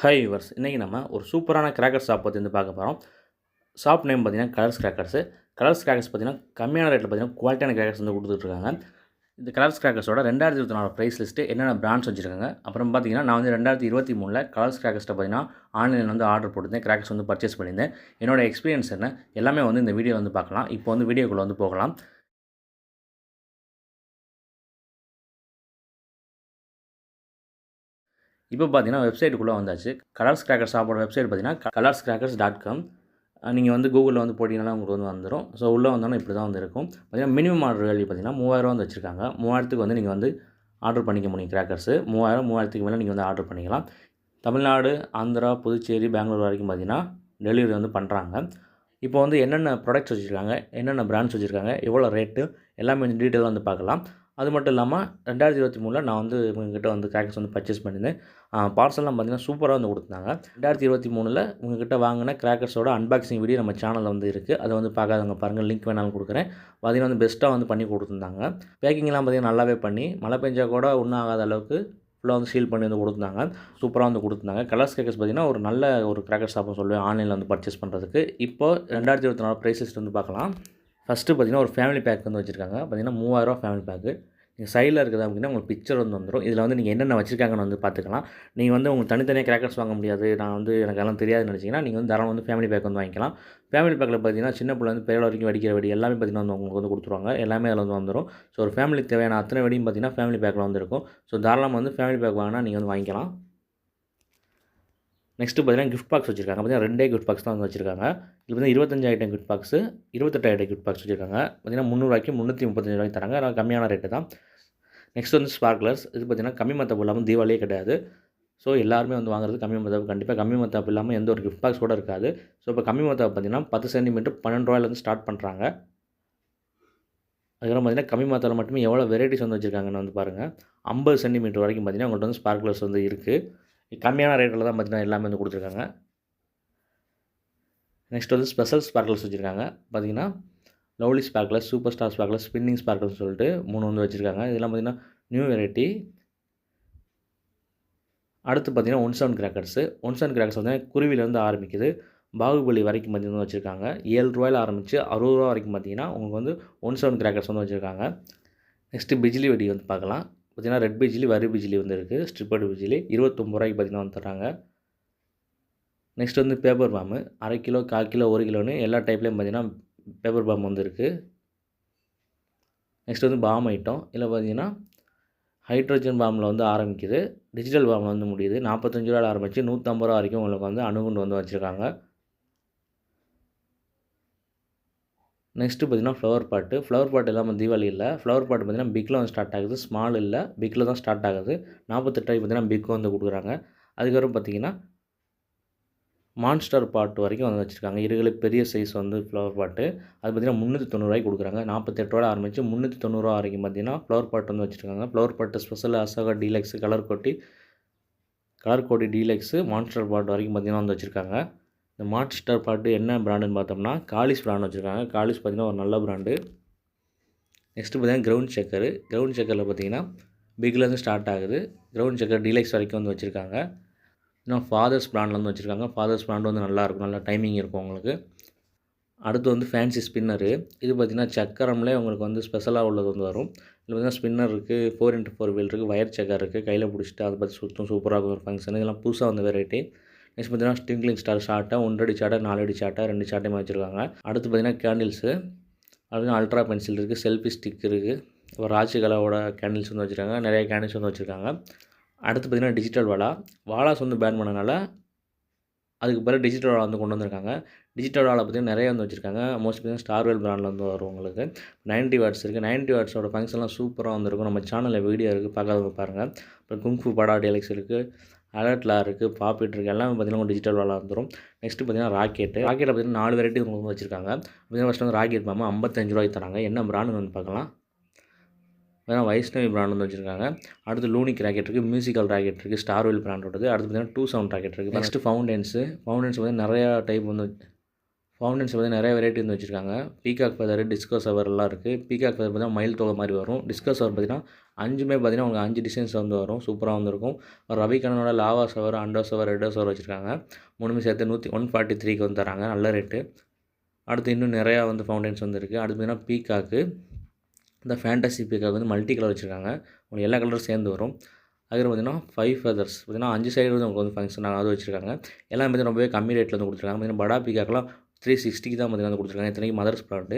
Hi viewers, இன்றைக்கி நம்ம ஒரு சூப்பரான கிராக்கர் ஷாப் பற்றி வந்து பார்க்க போகிறோம். ஷாப் நேம் பார்த்தீங்கன்னா கலர்ஸ் கிராக்கர்ஸு. கலர்ஸ் கிராக்கர்ஸ் பார்த்தீங்கன்னா கம்மியான ரேட்டில் பார்த்தீங்கன்னா குவாலிட்டியான கிராக்கர்ஸ் வந்து கொடுத்துட்ருக்காங்க. இந்த கலர்ஸ் கிராக்கர்ஸோட 2024 ப்ரைஸ் லிஸ்ட்டு என்னென்ன பிராண்ட்ஸ் வச்சுருக்காங்க. அப்புறம் பார்த்தீங்கன்னா நான் வந்து 2023 கலர்ஸ் கிராக்கர்ஸ்ட்டை பார்த்தீங்கன்னா ஆன்லைனில் வந்து ஆர்டர் போட்டிருந்தேன். கிராக்கர்ஸ் வந்து பர்ச்சேஸ் பண்ணியிருந்தேன். என்னோட எக்ஸ்பீரியன்ஸ் என்ன எல்லாமே வந்து இந்த வீடியோ வந்து பார்க்கலாம். இப்போ வந்து வீடியோக்குள்ளே வந்து போகலாம். இப்போ பார்த்தீங்கன்னா வெப்சைட்டுக்குள்ளே வந்தாச்சு. கலர்ஸ் கிராக்கர் ஷாப்போட வெப்சைட் பார்த்தீங்கன்னா colorscrackers.com. நீங்கள் வந்து கூகுளில் வந்து போட்டிங்கன்னா உங்களுக்கு வந்து வந்துடும். ஸோ உள்ளே வந்தோன்னா இப்படி தான் வந்து இருக்கும். பார்த்தீங்கன்னா மினிமம் ஆர்டர் வேல்யூ பார்த்தீங்கன்னா 3000 வந்து வச்சுருக்காங்க. 3000க்கு வந்து நீங்கள் வந்து ஆர்டர் பண்ணிக்க முடியும் கிராக்கர்ஸு. 3000க்கு மேலே நீங்கள் வந்து ஆர்டர் பண்ணிக்கலாம். தமிழ்நாடு, ஆந்திரா, புதுச்சேரி, பெங்களூர் வரைக்கும் பார்த்தீங்கன்னா டெலிவரி வந்து பண்ணுறாங்க. இப்போ வந்து என்னென்ன ப்ராடக்ட்ஸ் வச்சுருக்காங்க, என்னென்ன பிராண்ட்ஸ் வச்சுருக்காங்க, எவ்வளோ ரேட்டு எல்லாமே கொஞ்சம் டீட்டெயிலாக வந்து பார்க்கலாம். அது மட்டும் இல்லாமல் 2023 நான் வந்து இவங்ககிட்ட வந்து கிராக்கர்ஸ் வந்து பர்ச்சேஸ் பண்ணியிருந்தேன். பார்சல்லாம் பார்த்தீங்கன்னா சூப்பராக வந்து கொடுத்தாங்க. 2023 உங்ககிட்ட வாங்கின கிராக்கர்ஸோட அன்பாக்சிங் வீடியோ நம்ம சேனலில் வந்து இருக்குது. அதை வந்து பார்க்காதவங்க பாருங்கள், லிங்க் வேணாலும் கொடுக்குறேன். பார்த்தீங்கன்னா வந்து பெஸ்ட்டாக வந்து பண்ணி கொடுத்துருந்தாங்க. பேக்கிங்லாம் பார்த்தீங்கன்னா நல்லாவே பண்ணி மழை பெஞ்சா கூட ஒன்றும் ஆகாத அளவுக்கு ஃபுல்லாக வந்து சீல் பண்ணி வந்து கொடுத்துருந்தாங்க. சூப்பராக வந்து கொடுத்துருந்தாங்க. கலர்ஸ் கிராக்கர்ஸ் பார்த்தீங்கன்னா ஒரு நல்ல ஒரு கிராக்கர் ஷாப்னு சொல்லுவேன் ஆன்லைனில் வந்து பர்ச்சேஸ் பண்ணுறதுக்கு. இப்போ 2024 ப்ரைஸஸ் வந்து பார்க்கலாம். ஃபஸ்ட்டு பார்த்தீங்கன்னா ஒரு ஃபேமிலி பேக் வந்து வச்சுருக்காங்க. பார்த்தீங்கன்னா 3000 ஃபேமிலி பேக்கு. நீங்கள் சைடில் இருக்கிறது அப்படின்னா உங்களுக்கு பிக்சர் வந்து வந்துடும். இதில் வந்து நீங்கள் என்னென்ன வச்சுருக்காங்கன்னு வந்து பார்த்துக்கலாம். நீங்கள் வந்து உங்களுக்கு தனித்தனியாக கிராக்கர்ஸ் வாங்க முடியாது, நான் வந்து எனக்கு எல்லாம் தெரியாதுன்னு நினச்சிங்கன்னா நீங்கள் வந்து தாராளமாக வந்து ஃபேமிலி பேக் வந்து வாங்கிக்கலாம். ஃபேமிலி பேக்கில் பார்த்தீங்கன்னா சின்ன பிள்ளைலேருந்து பெரிய வரைக்கும் வெடிக்கிற வெடி எல்லாமே பார்த்தீங்கன்னா வந்து உங்களுக்கு வந்து கொடுத்துருவாங்க. எல்லாமே அதில் வந்து வந்துடும். ஸோ ஒரு ஃபேமிலிக்கு தேவையான அத்தனை வெடியும் பார்த்தீங்கன்னா ஃபேமிலி பேக்கில் வந்து இருக்கும். ஸோ தாராளமாக வந்து ஃபேமிலி பேக் வாங்கினா நீங்கள் வந்து வாங்கிக்கலாம். நெக்ஸ்ட்டு பார்த்தீங்கன்னா கிஃப்ட் பாக்ஸ் வச்சுருக்காங்க. பார்த்தீங்கன்னா 2 கிஃப்ட் பாக்ஸ் தான் வந்து வச்சுருக்காங்க. இது பார்த்தீங்கன்னா 25 item gift box, 28 item gift box வச்சுருக்காங்க. பார்த்தீங்கன்னா 300 335 தராங்க. அதனால் கம்மியான ரேட்டு தான். நெக்ஸ்ட் வந்து ஸ்பார்க்லர்ஸ். இது பார்த்தீங்கன்னா கம்மி மத்தாப்பு இல்லாமல் தீபாவளியே கிடையாது. ஸோ எல்லாருமே வந்து வாங்குறது கம்மி மத்தாப்பு. கண்டிப்பாக கம்மி மத்தாப்பு இல்லாமல் எந்த ஒரு கிஃப்ட் பாக்ஸ் கூட இருக்காது. ஸோ இப்போ கம்மி மத்தாப்பு பார்த்தீங்கன்னா 10 சென்டிமீட்டர் ₹12 ஸ்டார்ட் பண்ணுறாங்க. அதுக்கப்புறம் பார்த்தீங்கன்னா கம்மி மத்தாப்பில் மட்டுமே எவ்வளோ வெரைட்டிஸ் வந்து வச்சுருக்காங்கன்னு வந்து பாருங்கள். 50 சென்டிமீட்டர் வரைக்கும் பார்த்தீங்கன்னா உங்கள்கிட்ட வந்து ஸ்பார்க்லர்ஸ் வந்து இருக்குது. கம்மியான ரேட்டில் தான் பார்த்தீங்கன்னா எல்லாமே வந்து கொடுத்துருக்காங்க. நெக்ஸ்ட் வந்து ஸ்பெஷல் ஸ்பார்க்லர்ஸ் வச்சுருக்காங்க. பார்த்தீங்கன்னா lovely sparklers, super star sparklers, spinning sparklers சொல்லிட்டு 3 வந்து வச்சுருக்காங்க. இதெல்லாம் பார்த்தீங்கன்னா நியூ வெரைட்டி. அடுத்து பார்த்தீங்கன்னா 17 கிராக்கர்ஸு. 17 கிராக்கர்ஸ் வந்து குருவிலேருந்து ஆரம்பிக்குது. பாகுபலி வரைக்கும் பார்த்தீங்கன்னா வச்சுருக்காங்க. ₹7 ஆரம்பித்து ₹60 வரைக்கும் பார்த்தீங்கன்னா உங்களுக்கு வந்து 17 கிராக்கர்ஸ் வந்து வச்சுருக்காங்க. நெக்ஸ்ட்டு பிஜிலி வெடி வந்து பார்க்கலாம். பார்த்தீங்கன்னா ரெட் பிஜிலி, வரி பிஜிலி வந்து இருக்குது. ஸ்ட்ரிப்பட் பிஜிலி ₹29 பார்த்தீங்கன்னா வந்து தராங்க. நெக்ஸ்ட் வந்து பேப்பர் பாம்பு 1/2 கிலோ, 1/4 கிலோ, 1 கிலோன்னு எல்லா டைப்லேயும் பார்த்தீங்கன்னா பேப்பர் பாம்பு வந்து இருக்குது. நெக்ஸ்ட் வந்து பாம் ஐட்டம். இதில் பார்த்தீங்கன்னா ஹைட்ரோஜன் பாம்பில் வந்து ஆரம்பிக்குது, டிஜிட்டல் பாம்பில் வந்து முடியுது. ₹45 ஆரம்பித்து ₹150 வரைக்கும் உங்களுக்கு வந்து அணுகுண்டு வந்து வச்சுருக்காங்க. நெக்ஸ்ட்டு பார்த்தீங்கன்னா ஃப்ளவர் பாட்டு. ஃப்ளவர் பாட்டு இல்லாமல் தீபாவளி இல்லை. ஃப்ளவர் பாட்டு பார்த்தீங்கன்னா பிக்கில் வந்து ஸ்டார்ட் ஆகுது, ஸ்மால் இல்லை, பிக்கில் தான் ஸ்டார்ட் ஆகுது. 48 பார்த்தீங்கன்னா பிக் வந்து கொடுக்குறாங்க. அதுக்கப்புறம் பார்த்தீங்கன்னா மான்ஸ்டர் பாட்டு வரைக்கும் வந்து வச்சுருக்காங்க. இருக்கிற பெரிய சைஸ் வந்து ஃப்ளவர் பாட்டு. அது பார்த்தீங்கன்னா ₹390 கொடுக்குறாங்க. ₹48 ஆரம்பித்து ₹390 வரைக்கும் பார்த்தீங்கன்னா ஃப்ளவர் பாட்டு வந்து வச்சுருக்காங்க. ஃப்ளவர் பாட்டு ஸ்பெஷல், அசோகா டீலக்ஸு, கலர் கோட்டி டீலக்ஸு, மான்ஸ்டர் பாட்டு வரைக்கும் பார்த்தீங்கன்னா வந்து வச்சுருக்காங்க. இந்த மான்ஸ்டர் பாட்டு என்ன பிராண்டுன்னு பார்த்தோம்னா காலிஸ் பிராண்ட் வச்சுருக்காங்க. காலிஸ் பார்த்தீங்கன்னா ஒரு நல்ல பிராண்டு. நெக்ஸ்ட்டு பார்த்தீங்கன்னா கிரவுண்ட் செக்கரு. கிரவுண்ட் செக்கரில் பார்த்தீங்கன்னா பிக்லேருந்து ஸ்டார்ட் ஆகுது. கிரவுண்ட் செக்கர் டீலக்ஸ் வரைக்கும் வந்து வச்சுருக்காங்க. இன்னும் ஃபாதர்ஸ் பிராண்டில் வந்து வச்சுருக்காங்க. ஃபாதர்ஸ் பிராண்டு வந்து நல்லாயிருக்கும், நல்லா டைமிங் இருக்கும் உங்களுக்கு. அடுத்து வந்து ஃபேன்சி ஸ்பின்னரு. இது பார்த்திங்கன்னா சக்கரம்லேயே உங்களுக்கு வந்து ஸ்பெஷலாக உள்ளது வந்து வரும். இதில் பார்த்திங்கன்னா ஸ்பின்னர் இருக்குது, 4x4 வீல் இருக்குது, வயர் செக்கர் இருக்குது, கையில் பிடிச்சிட்டு அதை பற்றி சுற்றும் சூப்பராக இருக்கும் ஒரு ஃபங்க்ஷன். இதெல்லாம் புதுசாக வந்து வெரைட்டி. நெக்ஸ்ட் பார்த்திங்கன்னா ஸ்டிங்க்லிங் ஸ்டார் ஷார்ட்டை 1 அடி சாட்டை, 4 அடி சாட்டை, 2 சாட்டையுமே வச்சுருக்காங்க. அடுத்து பார்த்திங்கன்னா கேண்டில்ஸு. அதுக்கு அல்ட்ரா பென்சில் இருக்குது, செல்ஃபி ஸ்டிக் இருக்குது, அப்புறம் ராஜ்கலாவோட கேண்டில்ஸ் வந்து வச்சுருக்காங்க. நிறைய கேண்டில்ஸ் வந்து வச்சுருக்காங்க. அடுத்து பார்த்திங்கன்னா டிஜிட்டல் வாலாஸ் வந்து பேன் பண்ணனால அதுக்கு பிறகு டிஜிட்டல் வாலா வந்து கொண்டு வந்திருக்காங்க. டிஜிட்டல் வாலா பார்த்திங்கன்னா நிறைய வந்து வச்சுருக்காங்க. மோஸ்ட்லி பார்த்திங்கன்னா ஸ்டார்வெல் பிராண்டில் வந்து வரும் உங்களுக்கு. 90 வாட்ஸ் இருக்குது. 90 வாட்ஸோட ஃபங்க்ஷன்லாம் சூப்பராக வந்துருக்கும். நம்ம சேனலில் வீடியோ இருக்குது, பார்க்காதவங்க பாருங்கள். அப்புறம் குங்ஃபு படா டீலக்ஸ் இருக்குது, அலர்ட்லா இருக்குது, பாப்பிட் இருக்குது. எல்லாமே பார்த்திங்கன்னா டிஜிட்டல் வாலா வந்துடும். நெக்ஸ்ட்டு பார்த்திங்கன்னா ராக்கெட்டில் பார்த்திங்கன்னா 4 வெரைட்டி உங்களுக்கு வந்து வச்சுருக்காங்க. பார்த்திங்கன்னா ஃபஸ்ட்டு வந்து ராக்கெட் பாம்பு ₹55 தராங்க. என்ன பிராண்டுன்னு வந்து பார்க்கலாம். பார்த்தீங்கன்னா வைஷ்ணவி பிராண்ட் வந்து வச்சுருக்காங்க. அடுத்து லூனிக் ராக்கெட் இருக்குது, மியூசிக்கல் ராக்கெட் இருக்குது, ஸ்டார்வெல் பிராண்டோடது. அடுத்து பார்த்தீங்கன்னா 27 ராக்கெட் இருக்குது. நெக்ஸ்ட்டு ஃபவுண்டன்ஸு. ஃபவுண்டன்ஸ் வந்து நிறையா டைப் வந்து ஃபவுண்டன்ஸ் பார்த்தீங்கன்னா நிறைய வெரைட்டி வந்து வச்சுருக்காங்க. பீகாக் ஃபெதர், டிஸ்கோ ஷவர்லாம் இருக்குது. பீகாக் ஃபெதர் பார்த்தீங்கன்னா மயில் தொகை மாதிரி வரும். டிஸ்கோ ஷவர் பார்த்தீங்கன்னா 5மே பார்த்தீங்கன்னா உங்களுக்கு 5 டிசைன்ஸ் வந்து வரும். சூப்பராக வந்துருக்கும். ரவி கண்ணனோட லாவா ஷவர், அண்டோ ஷவர், ரெட்டோ ஷவர் வச்சுருக்காங்க. 3மே சேர்த்து 143க்கு வந்து தராங்க. நல்ல ரேட்டு. அடுத்து இன்னும் நிறையா வந்து ஃபவுண்டன்ஸ் வந்து இருக்குது. அடுத்து பார்த்தீங்கன்னா பீகாக்கு, இந்த ஃபேண்டசி பீகாக் வந்து மல்டி கலர் வச்சுருக்காங்க. உங்களுக்கு எல்லா கலரும் சேர்ந்து வரும். அதுக்கப்புறம் பார்த்தீங்கன்னா 5 ஃபெதர்ஸ் பார்த்தீங்கன்னா 5 சைடு வந்து உங்களுக்கு வந்து ஃபங்க்ஷன் அது வச்சுருக்காங்க. எல்லாம் பார்த்தீங்கன்னா ரொம்பவே கம்மி ரேட்டில் வந்து கொடுத்துருக்காங்க. பார்த்தீங்கன்னா படா பீகாக்லாம் 360க்கு தான் பார்த்தீங்கன்னா வந்து கொடுத்துருக்காங்க. இத்தனைக்கு மதர்ஸ் பிராண்டு.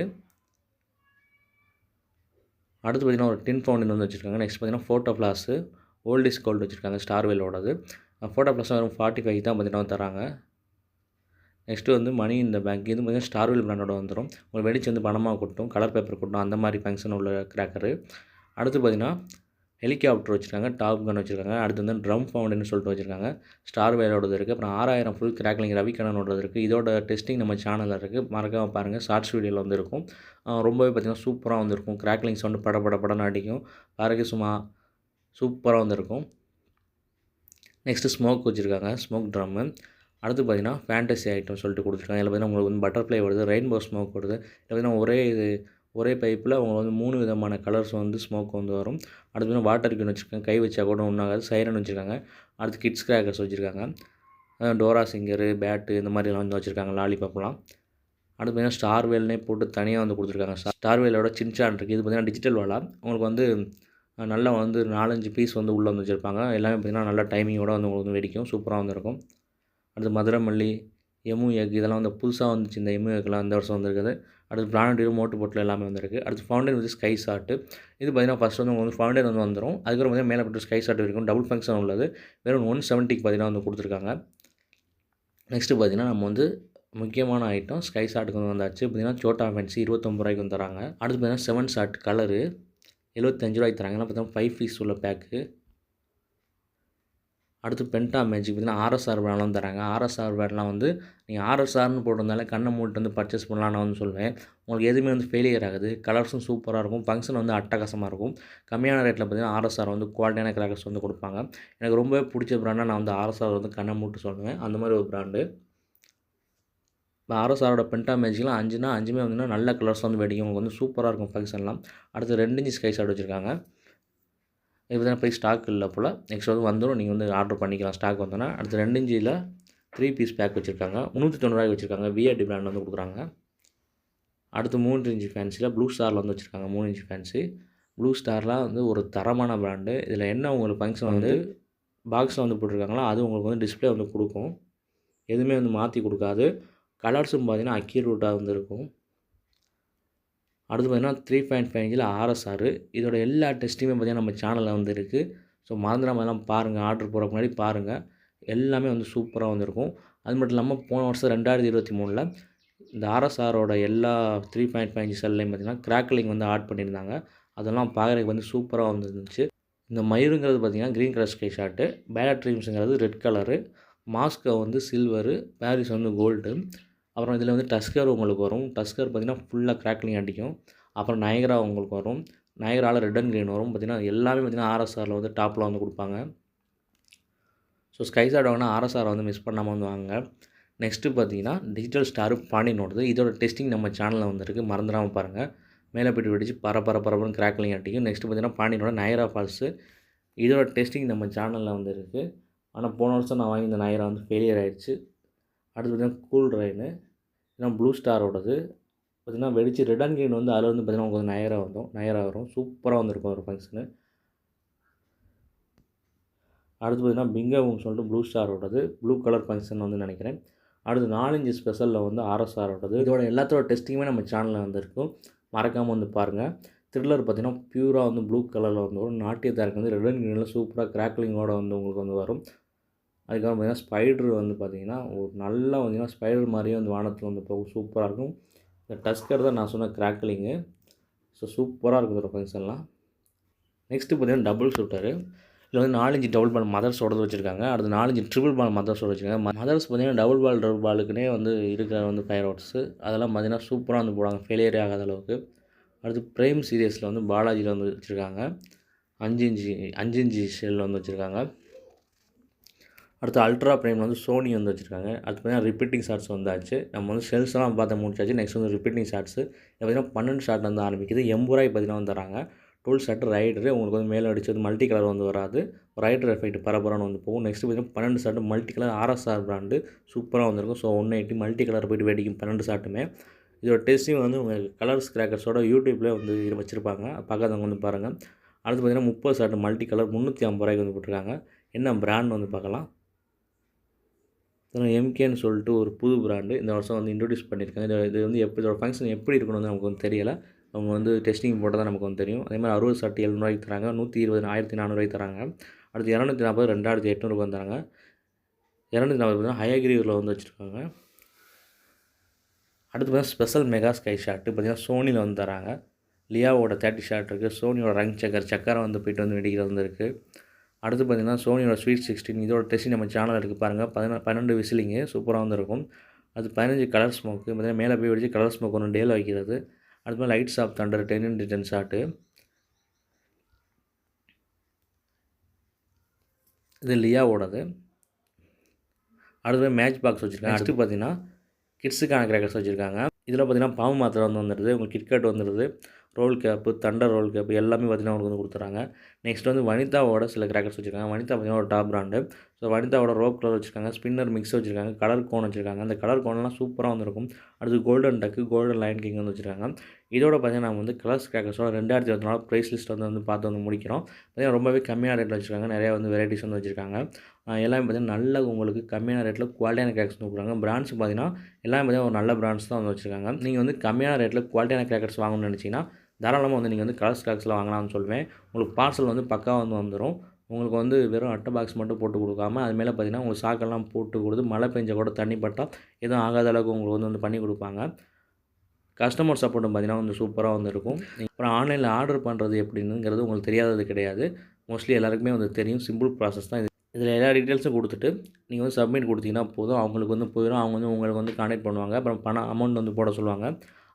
அடுத்து பார்த்தீங்கன்னா ஒரு டின் ஃபவுண்டன் வந்து வச்சுருக்காங்க. நெக்ஸ்ட் பார்த்தீங்கன்னா ஃபோட்டோ ஃப்ளாஸு ஓல்ட் இஸ் கோல்டு வச்சுருக்காங்க. ஸ்டார்வேலோடது. ஃபோட்டோ ஃப்ளாஸ் வெறும் 45 தான் பார்த்தீங்கன்னா வந்து தராங்க. நெக்ஸ்ட்டு வந்து மணி இந்த பேங்க் இது பார்த்தீங்கன்னா ஸ்டார்வேல் பிராண்டோட வந்துடும். உங்களுக்கு வெடிச்சு வந்து பணமாக கொட்டும், கலர் பேப்பர் கொட்டும், அந்த மாதிரி ஃபங்க்ஷன் உள்ள கிராக்கரு. அடுத்து பார்த்தீங்கன்னா ஹெலிகாப்டர் வச்சுருக்காங்க, டாப் கன் வச்சுருக்காங்க. அடுத்து வந்து ட்ரம் ஃபவுண்டன்னு சொல்லிட்டு வச்சுருக்காங்க. ஸ்டார்வேலோடது இருக்குது. அப்புறம் 6000 ஃபுல் கிராக்லிங் ரவி கண்ணனோடது இருக்குது. இதோட டெஸ்டிங் நம்ம சேனலில் இருக்குது. மறக்காமல் பாருங்கள். ஷார்ட்ஸ் வீடியோவில் வந்து இருக்கும். ரொம்பவே பார்த்திங்கன்னா சூப்பராக வந்துருக்கும். கிராக்லிங் சவுண்டு படன்னு அடிக்கும். பாருங்க சும்மா சூப்பராக வந்துருக்கும். நெக்ஸ்ட்டு ஸ்மோக் வச்சுருக்காங்க, ஸ்மோக் ட்ரம்மு. அடுத்து பார்த்திங்கன்னா ஃபேண்டசி ஐட்டம் சொல்லிட்டு கொடுத்துருக்காங்க. இதில் பார்த்திங்கன்னா உங்களுக்கு வந்து பட்டர்ஃப்ளை வருது, ரெயின்போ ஸ்மோக் வருது. இதில் பார்த்திங்கன்னா ஒரே பைப்பில் உங்களுக்கு வந்து 3 விதமான கலர்ஸ் வந்து ஸ்மோக் வந்து வரும். அடுத்து வந்து வாட்டர் கேன் வச்சுருக்காங்க. கை வச்சா கூட ஒன்றாகாது. சைரன் வச்சுருக்காங்க. அடுத்து கிட்ஸ் கிராக்கர்ஸ் வச்சுருக்காங்க. டோரா சிங்கரு, பேட்டு இந்த மாதிரிலாம் வந்து வச்சுருக்காங்க. லாலிபாப்லாம். அடுத்து பார்த்திங்கன்னா ஸ்டார்வேல்னே போட்டு தனியாக வந்து கொடுத்துருக்காங்க. ஸ்டார்வேலோட சின்சான் இருக்குது. இது பார்த்திங்கன்னா டிஜிட்டல் வாலா. உங்களுக்கு வந்து நல்லா வந்து 4-5 பீஸ் வந்து உள்ளே வந்து வச்சுருப்பாங்க. எல்லாமே பார்த்திங்கன்னா நல்ல டைமிங்கோடு வந்து உங்களுக்கு வந்து வெடிக்கும். சூப்பராக வந்து இருக்கும். அடுத்து மதுரை மல்லி, எமு எக் இதெல்லாம் வந்து புதுசாக வந்துச்சு. இந்த எமு எக்லாம் இந்த வருஷம் வந்திருக்குது. அடுத்து பிராண்டட் மோட்டு பொட்டில் எல்லாமே வந்திருக்கு. அடுத்து ஃபவுண்டன் வந்து ஸ்கை ஷாட்டு. இது பார்த்திங்கன்னா ஃபஸ்ட் வந்து உங்களுக்கு வந்து ஃபவுண்டன் வந்து வந்துடும். அதுக்கப்புறம் பார்த்திங்கன்னா மேலே போட்டு ஸ்கை ஷாட் இருக்கும். டபுள் ஃபங்க்ஷன் உள்ளது. வெறும் 170க்கு பார்த்திங்கன்னா வந்து கொடுத்துருக்காங்க. நெக்ஸ்ட்டு பார்த்திங்கன்னா நம்ம வந்து முக்கியமான ஐட்டம் ஸ்கை ஷாட்டுக்கு வந்து வந்தாச்சு. பார்த்திங்கன்னா சோட்டா ஃபேன்சி 29 ரூபாய்க்கு வந்து தராங்க. அடுத்து பார்த்திங்கன்னா 7 ஷாட் கலரு 75 ரூபாய்க்கு தராங்க. ஏன்னா பார்த்தீங்கன்னா 5 பீஸ் உள்ள பேக்கு. அடுத்து பென்டா மேஜிக் பார்த்திங்கன்னா ஆர்எஸ்ஆர் பிராண்ட்லாம் தராங்க. ஆர்எஸ்ஆர் பிராண்ட்லாம் வந்து நீங்கள் ஆர்எஸ்ஆர்னு போட்டிருந்தாலே கண்ணை மூடிட்டு வந்து பர்ச்சேஸ் பண்ணலாம் நான் வந்து சொல்லுவேன். உங்களுக்கு எதுவுமே வந்து ஃபெயிலியர் ஆகுது. கலர்ஸும் சூப்பராக இருக்கும். ஃபங்க்ஷன் வந்து அட்டகாசமாக இருக்கும். கம்மியான ரேட்டில் பார்த்திங்கன்னா ஆர்எஸ்ஆர் வந்து குவாலிட்டியான கிராக்கர்ஸ் வந்து கொடுப்பாங்க. எனக்கு ரொம்பவே பிடிச்ச பிராண்டாக நான் வந்து ஆர்எஸ்ஆர் வந்து கண்ணை மூட்டு சொல்லுவேன். அந்த மாதிரி ஒரு பிராண்டு. இப்போ ஆர்எஸ்ஆரோட பென்டா மேஜிக்லாம் 5னா 5மே வந்து நல்ல கலர்ஸ் வந்து வெடிக்கும். உங்களுக்கு வந்து சூப்பராக இருக்கும் ஃபங்க்ஷன்லாம். அடுத்து 2 இன்ச் ஸ்கை ஷாட் வச்சுருக்காங்க. இப்போ தான் போய் ஸ்டாக் இல்லை போல். நெக்ஸ்ட் வந்து வந்துடும். நீங்கள் வந்து ஆர்டர் பண்ணிக்கலாம் ஸ்டாக் வந்தோன்னா. அடுத்து 2 இன்ச்சில் 3 பீஸ் பேக் வச்சுருக்காங்க. 390 ரூபாய்க்கு வச்சுருக்காங்க. விஐடி பிராண்ட் வந்து கொடுக்குறாங்க. அடுத்து 3 இன்ச் ஃபேன்சியில் ப்ளூ ஸ்டாரில் வந்து வச்சுருக்காங்க. 3 இன்ச் ஃபேன்சி. ப்ளூ ஸ்டார்லாம் வந்து ஒரு தரமான பிராண்டு. இதில் என்ன உங்களுக்கு ஃபங்க்ஷன் வந்து பாக்ஸில் வந்து போட்டிருக்காங்களோ அது உங்களுக்கு வந்து டிஸ்பிளே வந்து கொடுக்கும். எதுவுமே வந்து மாற்றி கொடுக்காது. கலர்ஸும் பார்த்தீங்கன்னா அக்யூரேட்டாக வந்து இருக்கும். அடுத்து பார்த்திங்கன்னா 3.5 இன்ச்சில் ஆர்எஸ்ஆர். இதோட எல்லா டெஸ்ட்டுமே பார்த்திங்கன்னா நம்ம சேனலில் வந்து இருக்குது. ஸோ மறந்துடாம எல்லாம் பாருங்கள். ஆர்டர் போகிறதுக்கு முன்னாடி பாருங்கள். எல்லாமே வந்து சூப்பராக வந்துருக்கும். அது மட்டும் இல்லாமல் போன வருஷம் 2023ல் இந்த ஆர்எஸ்ஆரோட எல்லா 3.5 இன்ச் செல்லையும் பார்த்திங்கன்னா கிராக்லிங் வந்து ஆட் பண்ணியிருந்தாங்க. அதெல்லாம் பார்க்குறதுக்கு வந்து சூப்பராக வந்துருந்துச்சு. இந்த மயிருங்கிறது பார்த்திங்கன்னா க்ரீன் கலர் ஸ்கை ஷாட்டு, பேலட் ட்ரீம்ஸுங்கிறது ரெட் கலரு, மாஸ்கோ வந்து சில்வரு, பாரிஸ் வந்து கோல்டு. அப்புறம் இதில் வந்து டஸ்கர் உங்களுக்கு வரும். டஸ்கர் பார்த்திங்கன்னா ஃபுல்லாக கிராக்லிங் அடிக்கும். அப்புறம் நயகரா உங்களுக்கு வரும். நயகராவில் ரெட் அண்ட் க்ரீன் வரும். பார்த்திங்கன்னா எல்லாமே பார்த்திங்கன்னா ஆர்எஸ்ஆரில் வந்து டாப்பில் வந்து கொடுப்பாங்க. ஸோ ஸ்கை ஷாட் வாங்கினா ஆர்எஸ்ஆரை வந்து மிஸ் பண்ணாமல் வந்து வாங்க. நெக்ஸ்ட்டு பார்த்திங்கன்னா டிஜிட்டல் ஸ்டார் பாண்டியனோடது. இதோட டெஸ்டிங் நம்ம சேனலில் வந்துருக்கு. மறந்துடாமல் பாருங்கள். மேலே போய்ட்டு வெடிச்சு பரபரன்னு கிராக்லிங் அடிக்கும். நெக்ஸ்ட்டு பார்த்திங்கன்னா பாண்டியனோட நயகரா ஃபால்ஸு. இதோட டெஸ்டிங் நம்ம சேனலில் வந்து இருக்குது. ஆனால் போன வருஷம் நான் வாங்கி இந்த நயகரா வந்து ஃபெயிலியர் ஆகிடுச்சு. அடுத்து பார்த்திங்கன்னா கூல் ட்ரெயினு. ஏன்னா ப்ளூ ஸ்டாரோடது பார்த்திங்கன்னா வெடிச்சு ரெட் அண்ட் க்ரீன் வந்து அதில் வந்து பார்த்திங்கன்னா உங்களுக்கு நயகரா வரும். சூப்பராக வந்துருக்கும் ஒரு ஃபங்க்ஷனு. அடுத்து பார்த்திங்கன்னா பிங்கவுன்னு சொல்லிட்டு ப்ளூ ஸ்டாரோடது ப்ளூ கலர் ஃபங்க்ஷன் வந்து நினைக்கிறேன். அடுத்து 4 இன்ச் ஸ்பெஷலில் வந்து ஆர்எஸ்ஆரோடது. இதோட எல்லாத்தோட டெஸ்டிங்குமே நம்ம சேனலில் வந்துருக்கும். மறக்காமல் வந்து பாருங்கள். த்ரில்லர் பார்த்திங்கன்னா பியூராக வந்து ப்ளூ கலரில் வந்து வரும். நாட்டியத்தாருக்கு வந்து ரெட் அண்ட் க்ரீனில் சூப்பராக கிராக்லிங்கோடு வந்து உங்களுக்கு வந்து வரும். அதுக்கப்புறம் பார்த்திங்கன்னா ஸ்பைட்ரு வந்து பார்த்திங்கன்னா ஒரு நல்லா பார்த்திங்கன்னா ஸ்பைடர் மாதிரியே வந்து வானத்தில் வந்து போகும். சூப்பராக இருக்கும். இந்த டஸ்கர் தான் நான் சொன்ன கிராக்லிங்கு. ஸோ சூப்பராக இருக்கும் இதோட ஃபங்க்ஷன்லாம். நெக்ஸ்ட்டு பார்த்திங்கன்னா டபுள் ஷூட்டரு. இதில் வந்து 4 இன்ச் டபுள் பால் மதர்ஸோடு வச்சுருக்காங்க. அடுத்து 4 இன்ச் ட்ரிபிள் பால் மதர்ஸோடு வச்சுருக்காங்க. மதர்ஸ் பார்த்திங்கன்னா டபுள் பாலுக்குனே வந்து இருக்கிற வந்து ஃபயர் அவுட்ஸு அதெல்லாம் பார்த்திங்கன்னா சூப்பராக வந்து போடுவாங்க. ஃபெயிலியரே ஆகாத அளவுக்கு. அடுத்து ப்ரைம் சீரியஸில் வந்து பாலாஜியில் வந்து வச்சுருக்காங்க. 5 இன்ச்சு ஷெல் வந்து வச்சுருக்காங்க. அடுத்து அல்ட்ரா ப்ரைமில் வந்து சோனி வந்து வச்சுருக்காங்க. அடுத்து பார்த்தீங்கன்னா ரிப்பீட்டிங் ஷாட்ஸ் வந்தாச்சு. நம்ம வந்து ஷெல்ஸ்லாம் பார்த்து முடிச்சாச்சு. நெக்ஸ்ட் வந்து ரிப்பீட்டிங் ஷாட்ஸு. பார்த்தீங்கன்னா 12 ஷாட் வந்து ஆரம்பிக்குது. ரூ. 80 பார்த்தீங்கன்னா வந்து தராங்க. 12 ஷாட் ரைடரு உங்களுக்கு வந்து மேலே அடிச்சது மல்டி கலர் வந்து வராது. ரைடர் எஃபெக்ட் பரபரன்னு வந்து போகும். நெக்ஸ்ட் பார்த்தீங்கன்னா 12 shot multi colour RSR brand சூப்பராக வந்திருக்கும். ஸோ 180 மல்டி கலர் போய்ட்டு வெடிக்கும் 12 ஷாட்டுமே. இதோட டெஸ்ட்டையும் வந்து உங்கள் கலர்ஸ் கிராக்கர்ஸோட யூடியூப்லேயே வந்து வச்சுருப்பாங்க. பார்க்காதவங்க வந்து பாருங்கள். அடுத்து பார்த்தீங்கன்னா 30 ஷாட் மல்டி கலர் ரூ. 350 வந்து போட்டிருக்காங்க. என்ன பிராண்ட் வந்து பார்க்கலாம். எம்கேன்னு சொல்லிட்டு ஒரு புது பிராண்டு இந்த வருஷம் வந்து இன்ட்ரடியூஸ் பண்ணியிருக்காங்க. இது வந்து இதோட ஃபங்க்ஷன் எப்படி இருக்கணும்னு வந்து நமக்கு வந்து தெரியலை. அவங்க வந்து டெஸ்டிங் போட்டால் தான் நமக்கு வந்து தெரியும். அதே மாதிரி 60 ஷாட் ரூ. 700 தராங்க. 120 1400 தராங்க. அடுத்து 240 2800 வந்து தராங்க. 240 பார்த்தீங்கன்னா ஹயகிரிவில் வந்து வச்சுருக்காங்க. அடுத்து பார்த்தீங்கன்னா ஸ்பெஷல் மெகா ஸ்கை ஷாட்டு பார்த்தீங்கன்னா சோனியில் வந்து தராங்க. லியாவோட 30 ஷாட் இருக்குது. சோனியோட ரங் சக்கரம் வந்து போய்ட்டு வந்து வெடிக்கிறது வந்து இருக்குது. அடுத்து பார்த்திங்கன்னா சோனியோட ஸ்வீட் 16 இதோட டெஸ்டிங் நம்ம சேனல் இருக்குது பாருங்கள். 12 விசிலிங்கு சூப்பராக வந்து இருக்கும். அது 15 கலர் ஸ்மோக்கு பார்த்திங்கன்னா மேலே போய் வெடிச்சு கலர் ஸ்மோக் ஒன்று டேல வைக்கிறது. அடுத்து மாதிரி lights off Thunder 10x10 shot. இது லியாவோடது. அடுத்து மேட்ச் பாக்ஸ் வச்சுருக்காங்க. அடுத்து பார்த்திங்கன்னா கிட்ஸுக்கான கிராக்கர்ஸ் வச்சுருக்காங்க. இதில் பார்த்திங்கன்னா பாம்பு மாத்திரை வந்து வந்துடுது. உங்களுக்கு கிட்கட் வந்துடுது. Roll cap thunder roll cap எல்லாமே பார்த்திங்கன்னா உங்களுக்கு வந்து கொடுத்துறாங்க. நெக்ஸ்ட் வந்து வனிதாவோட சில கிராக்கர்ஸ் வச்சுருக்காங்க. வனிதா பார்த்திங்கன்னா ஒரு டாப் பிராண்டு. ஸோ வனிதாவோட ரோப் கலர் வச்சுருக்காங்க. ஸ்பின்னர் மிக்ஸ் வச்சுருக்காங்க. கலர் கோன் வச்சுருக்காங்க. அந்த கலர் கோன்லாம் சூப்பராக வந்துருக்கும். அடுத்து கோல்டன் டக்கு கோல்டன் லைன் கிங் வந்து வச்சுருக்காங்க. இதோட பார்த்திங்கன்னா நம்ம வந்து கலர்ஸ் கிராக்கர்ஸோட 2024 ப்ரைஸ் லிஸ்ட் வந்து பார்த்து வந்து முடிக்கிறோம். பார்த்திங்கன்னா ரொம்பவே கம்மியான ரேட்டில் வச்சுருக்காங்க. நிறையா வந்து வெரைட்டிஸ் வந்து வச்சுருக்காங்க. எல்லாமே பார்த்திங்கன்னா நல்ல உங்களுக்கு கம்மியான ரேட்டில் குவாலிட்டியான கிராக்கர்ஸ் கொடுக்குறாங்க. பிராண்ட்ஸ் பார்த்திங்கன்னா எல்லாமே பார்த்திங்கன்னா ஒரு நல்ல பிராண்ட்ஸ் தான் வந்து வச்சுருக்காங்க. நீங்கள் வந்து கம்மியான ரேட்டில் குவாலிட்டியான கிராக்கர்ஸ் வாங்கணும்னு நினச்சிங்கன்னா தாராளமாக வந்து நீங்கள் வந்து கலர்ஸ் கிராக்கர்ஸில் வாங்கலாம்னு சொல்லுவேன். உங்களுக்கு பார்சல் வந்து பக்காவாக வந்து வந்துடும். உங்களுக்கு வந்து வெறும் அட்டை பாக்ஸ் மட்டும் போட்டு கொடுக்காம அது மேலே பார்த்திங்கன்னா உங்களுக்கு சாக்கெல்லாம் போட்டு கொடுத்து மழை பெஞ்ச கூட தண்ணி பட்டால் எதுவும் ஆகாத அளவுக்கு உங்களுக்கு வந்து பண்ணி கொடுப்பாங்க. கஸ்டமர் சப்போர்ட்டும் பார்த்திங்கன்னா வந்து சூப்பராக வந்து இருக்கும். அப்புறம் ஆன்லைனில் ஆர்டர் பண்ணுறது எப்படிங்கிறது உங்களுக்கு தெரியாதது கிடையாது. மோஸ்ட்லி எல்லாருக்குமே வந்து தெரியும். சிம்பிள் ப்ராசஸ் தான் இது. இதில் எல்லா டீட்டெயில்ஸும் கொடுத்துட்டு நீங்கள் வந்து சப்மிட் கொடுத்தீங்கன்னா போதும். அவங்களுக்கு வந்து போயிடும். அவங்க வந்து உங்களுக்கு வந்து கான்டாக்ட் பண்ணுவாங்க. அப்புறம் அமௌண்ட் வந்து போட சொல்லுவாங்க.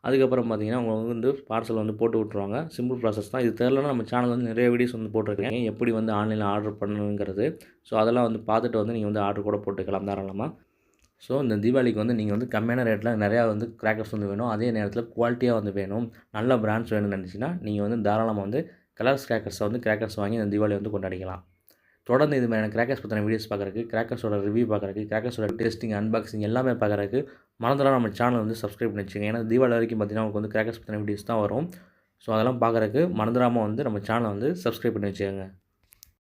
அதுக்கப்புறம் பார்த்திங்கன்னா அவங்க வந்து பார்சல் வந்து போட்டு விட்ருவாங்க. சிம்பிள் ப்ராசஸ் தான். இது தெரியலனா நம்ம சேனல் வந்து நிறைய வீடியோஸ் வந்து போட்டிருக்கேன். எப்படி வந்து ஆன்லைனில் ஆர்டர் பண்ணணுங்கிறது. ஸோ அதெல்லாம் வந்து பார்த்துட்டு வந்து நீங்கள் வந்து ஆர்டர் கூட போட்டுக்கலாம் தாராளமாக. ஸோ இந்த தீபாவளிக்கு வந்து நீங்கள் வந்து கம்மியான ரேட்டில் நிறையா வந்து கிராக்கர்ஸ் வந்து வேணும். அதே நேரத்தில் குவாலிட்டியாக வந்து வேணும். நல்ல பிராண்ட்ஸ் வேணும்னு நினச்சிங்கன்னா நீங்கள் வந்து தாராளமாக வந்து கலர்ஸ் கிராக்கர்ஸை வந்து கிராக்கர்ஸ் வாங்கி இந்த தீபாவளி வந்து கொண்டாடிக்கலாம். தொடர்ந்து இது மாதிரியான கிராக்கர்ஸ் பற்றின வீடியோஸ் பார்க்குறதுக்கு, கிராக்கர்ஸோட ரிவ்யூ பார்க்குறதுக்கு, கிராக்கர்ஸோட டெஸ்டிங் அன்பாக்சிங் எல்லாமே பார்க்குறதுக்கு மறந்துடாம நம்ம சேனல் வந்து சப்ஸ்கிரைப் பண்ணி வச்சுக்கோங்க. ஏன்னா தீபாவளி வரைக்கும் பார்த்திங்கன்னா உங்களுக்கு வந்து கிராக்கர்ஸ் பற்றின வீடியோஸ் தான் வரும். ஸோ அதெல்லாம் பார்க்குறதுக்கு மறந்துடாமல் வந்து நம்ம சேனலை வந்து சப்ஸ்கிரைப் பண்ணி வச்சுக்கோங்க.